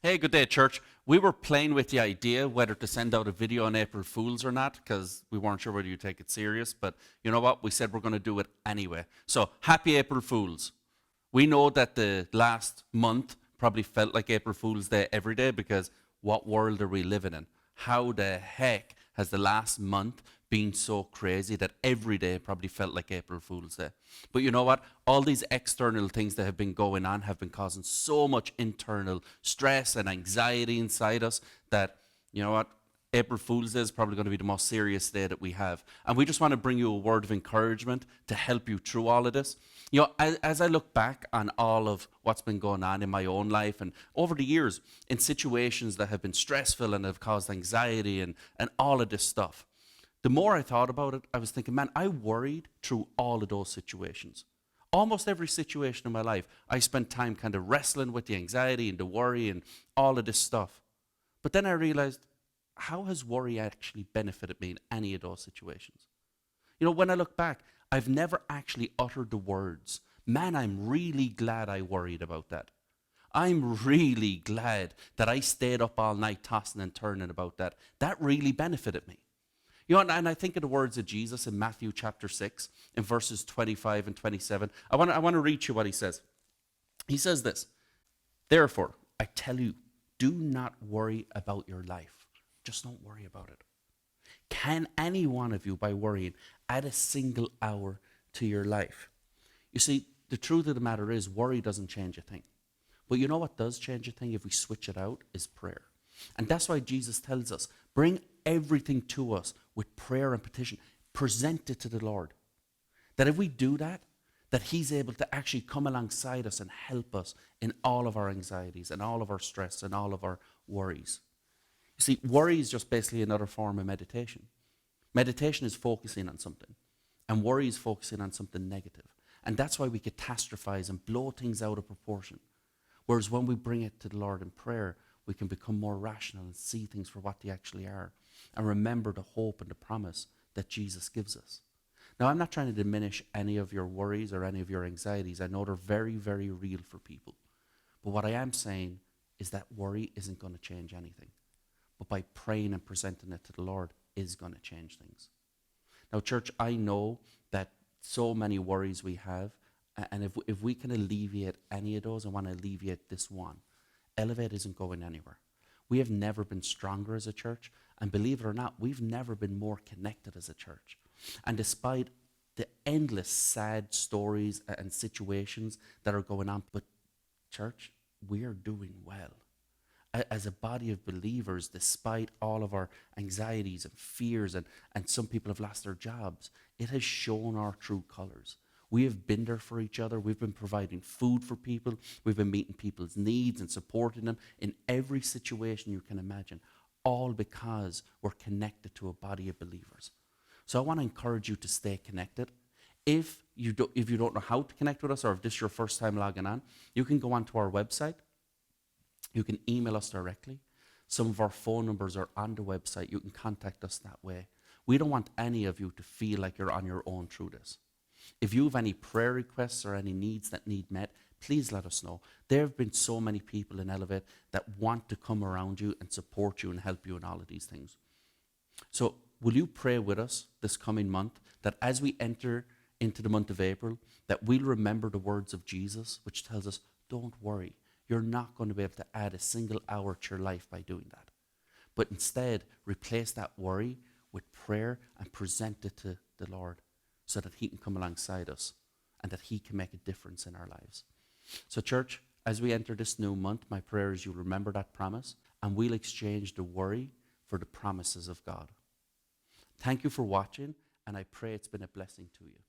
Hey, good day, church. We were playing with the idea whether to send out a video on April Fools or not because we weren't sure whether you take it serious. But you know what? We said we're going to do it anyway. So, happy April Fools. We know that the last month probably felt like April Fool's Day every day because what world are we living in? How the heck has the last month been so crazy that every day probably felt like April Fool's Day? But you know what? All these external things that have been going on have been causing so much internal stress and anxiety inside us that, you know what? April Fool's Day is probably going to be the most serious day that we have. And we just want to bring you a word of encouragement to help you through all of this. You know, as I look back on all of what's been going on in my own life and over the years in situations that have been stressful and have caused anxiety and all of this stuff, the more I thought about it, I was thinking, man, I worried through all of those situations. Almost every situation in my life, I spent time kind of wrestling with the anxiety and the worry and all of this stuff. But then I realized, how has worry actually benefited me in any of those situations? You know, when I look back, I've never actually uttered the words, man, I'm really glad I worried about that. I'm really glad that I stayed up all night tossing and turning about that. That really benefited me. You know, and I think of the words of Jesus in Matthew chapter 6, in verses 25 and 27. I want to read you what he says. He says this, therefore, I tell you, do not worry about your life. Just don't worry about it. Can any one of you, by worrying, add a single hour to your life? You see, the truth of the matter is, worry doesn't change a thing. But you know what does change a thing if we switch it out is prayer. And that's why Jesus tells us, bring everything to us with prayer and petition. Present it to the Lord. That if we do that, that he's able to actually come alongside us and help us in all of our anxieties and all of our stress and all of our worries. You see, worry is just basically another form of meditation. Meditation is focusing on something, and worry is focusing on something negative. And that's why we catastrophize and blow things out of proportion. Whereas when we bring it to the Lord in prayer, we can become more rational and see things for what they actually are and remember the hope and the promise that Jesus gives us. Now, I'm not trying to diminish any of your worries or any of your anxieties. I know they're very, very real for people. But what I am saying is that worry isn't going to change anything. But by praying and presenting it to the Lord is going to change things. Now, church, I know that so many worries we have, and if we can alleviate any of those, I want to alleviate this one. Elevate isn't going anywhere. We have never been stronger as a church, and believe it or not, we've never been more connected as a church. And despite the endless sad stories and situations that are going on, but church, we are doing well. As a body of believers, despite all of our anxieties and fears, and some people have lost their jobs, it has shown our true colors. We have been there for each other. We've been providing food for people. We've been meeting people's needs and supporting them in every situation you can imagine, all because we're connected to a body of believers. So I want to encourage you to stay connected. If you don't know how to connect with us, or if this is your first time logging on, you can go onto our website. You can email us directly. Some of our phone numbers are on the website. You can contact us that way. We don't want any of you to feel like you're on your own through this. If you have any prayer requests or any needs that need met, please let us know. There have been so many people in Elevate that want to come around you and support you and help you in all of these things. So will you pray with us this coming month that as we enter into the month of April, that we'll remember the words of Jesus, which tells us, don't worry. You're not going to be able to add a single hour to your life by doing that. But instead, replace that worry with prayer and present it to the Lord so that he can come alongside us and that he can make a difference in our lives. So church, as we enter this new month, my prayer is you'll remember that promise and we'll exchange the worry for the promises of God. Thank you for watching, and I pray it's been a blessing to you.